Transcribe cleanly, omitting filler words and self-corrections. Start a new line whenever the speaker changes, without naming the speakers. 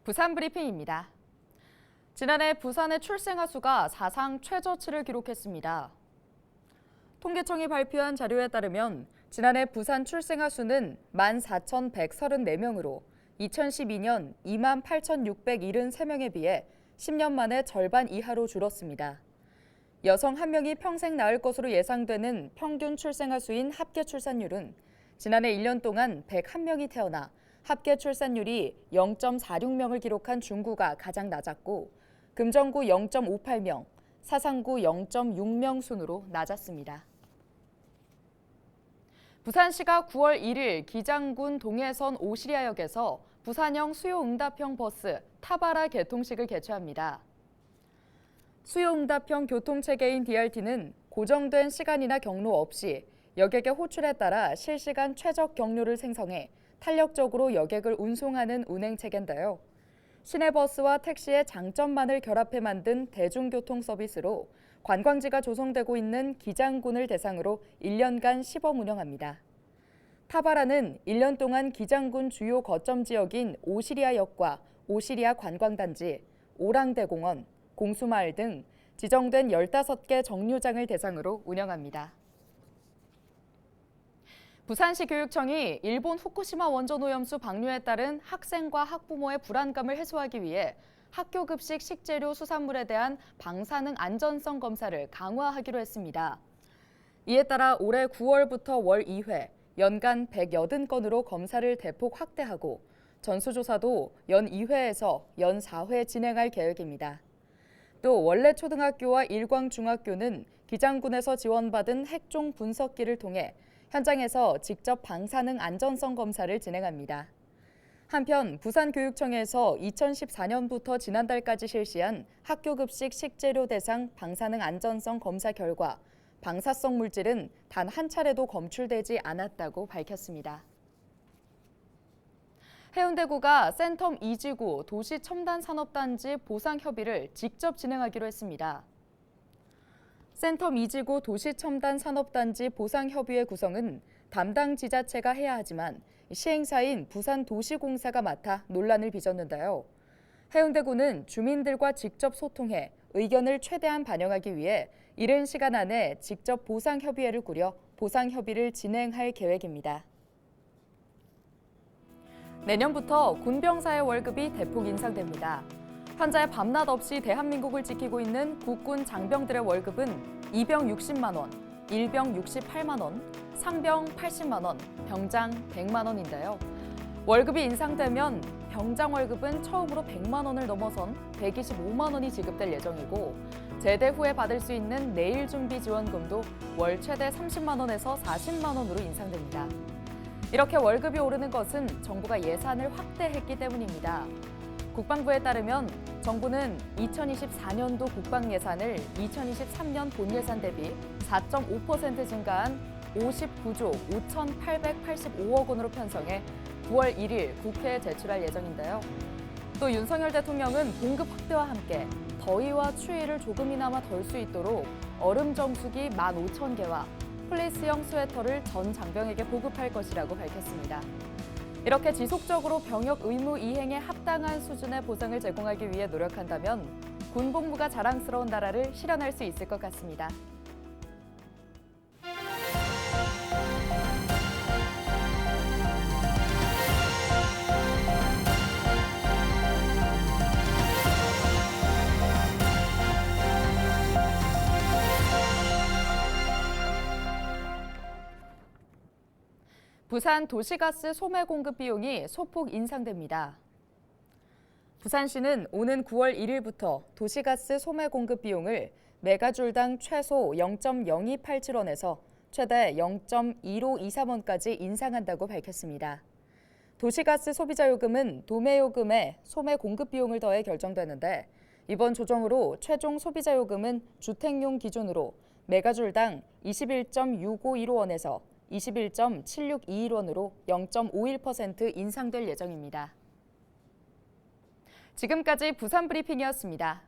부산 브리핑입니다. 지난해 부산의 출생아 수가 사상 최저치를 기록했습니다. 통계청이 발표한 자료에 따르면 지난해 부산 출생아 수는 14,134명으로 2012년 28,673명에 비해 10년 만에 절반 이하로 줄었습니다. 여성 1명이 평생 낳을 것으로 예상되는 평균 출생아 수인 합계 출산율은 지난해 1년 동안 101명이 태어나 합계 출산율이 0.46명을 기록한 중구가 가장 낮았고 금정구 0.58명, 사상구 0.6명 순으로 낮았습니다. 부산시가 9월 1일 기장군 동해선 오시리아역에서 부산형 수요응답형 버스 타바라 개통식을 개최합니다. 수요응답형 교통체계인 DRT는 고정된 시간이나 경로 없이 여객의 호출에 따라 실시간 최적 경로를 생성해 탄력적으로 여객을 운송하는 운행체계인데요. 시내버스와 택시의 장점만을 결합해 만든 대중교통 서비스로 관광지가 조성되고 있는 기장군을 대상으로 1년간 시범 운영합니다. 타바라는 1년 동안 기장군 주요 거점 지역인 오시리아역과 오시리아 관광단지, 오랑대공원, 공수마을 등 지정된 15개 정류장을 대상으로 운영합니다. 부산시 교육청이 일본 후쿠시마 원전 오염수 방류에 따른 학생과 학부모의 불안감을 해소하기 위해 학교 급식 식재료 수산물에 대한 방사능 안전성 검사를 강화하기로 했습니다. 이에 따라 올해 9월부터 월 2회, 연간 180건으로 검사를 대폭 확대하고 전수조사도 연 2회에서 연 4회 진행할 계획입니다. 또 원래 초등학교와 일광중학교는 기장군에서 지원받은 핵종 분석기를 통해 현장에서 직접 방사능 안전성 검사를 진행합니다. 한편 부산교육청에서 2014년부터 지난달까지 실시한 학교급식 식재료 대상 방사능 안전성 검사 결과 방사성 물질은 단 한 차례도 검출되지 않았다고 밝혔습니다. 해운대구가 센텀 2지구 도시첨단산업단지 보상협의를 직접 진행하기로 했습니다. 센텀 2지구 도시첨단산업단지 보상협의회 구성은 담당 지자체가 해야 하지만 시행사인 부산도시공사가 맡아 논란을 빚었는데요. 해운대구는 주민들과 직접 소통해 의견을 최대한 반영하기 위해 이른 시간 안에 직접 보상협의회를 꾸려 보상협의를 진행할 계획입니다. 내년부터 군병사의 월급이 대폭 인상됩니다. 현재 밤낮 없이 대한민국을 지키고 있는 국군 장병들의 월급은 이병 60만 원, 일병 68만 원, 상병 80만 원, 병장 100만 원인데요. 월급이 인상되면 병장 월급은 처음으로 100만 원을 넘어선 125만 원이 지급될 예정이고 제대 후에 받을 수 있는 내일 준비 지원금도 월 최대 30만 원에서 40만 원으로 인상됩니다. 이렇게 월급이 오르는 것은 정부가 예산을 확대했기 때문입니다. 국방부에 따르면 정부는 2024년도 국방 예산을 2023년 본 예산 대비 4.5% 증가한 59조 5,885억 원으로 편성해 9월 1일 국회에 제출할 예정인데요. 또 윤석열 대통령은 공급 확대와 함께 더위와 추위를 조금이나마 덜 수 있도록 얼음 정수기 15,000개와 플리스형 스웨터를 전 장병에게 보급할 것이라고 밝혔습니다. 이렇게 지속적으로 병역 의무 이행에 합당한 수준의 보상을 제공하기 위해 노력한다면 군복무가 자랑스러운 나라를 실현할 수 있을 것 같습니다. 부산 도시가스 소매 공급 비용이 소폭 인상됩니다. 부산시는 오는 9월 1일부터 도시가스 소매 공급 비용을 메가줄당 최소 0.0287원에서 최대 0.1523원까지 인상한다고 밝혔습니다. 도시가스 소비자 요금은 도매 요금에 소매 공급 비용을 더해 결정되는데 이번 조정으로 최종 소비자 요금은 주택용 기준으로 메가줄당 21.6515원에서 21.7621원으로 0.51% 인상될 예정입니다. 지금까지 부산 브리핑이었습니다.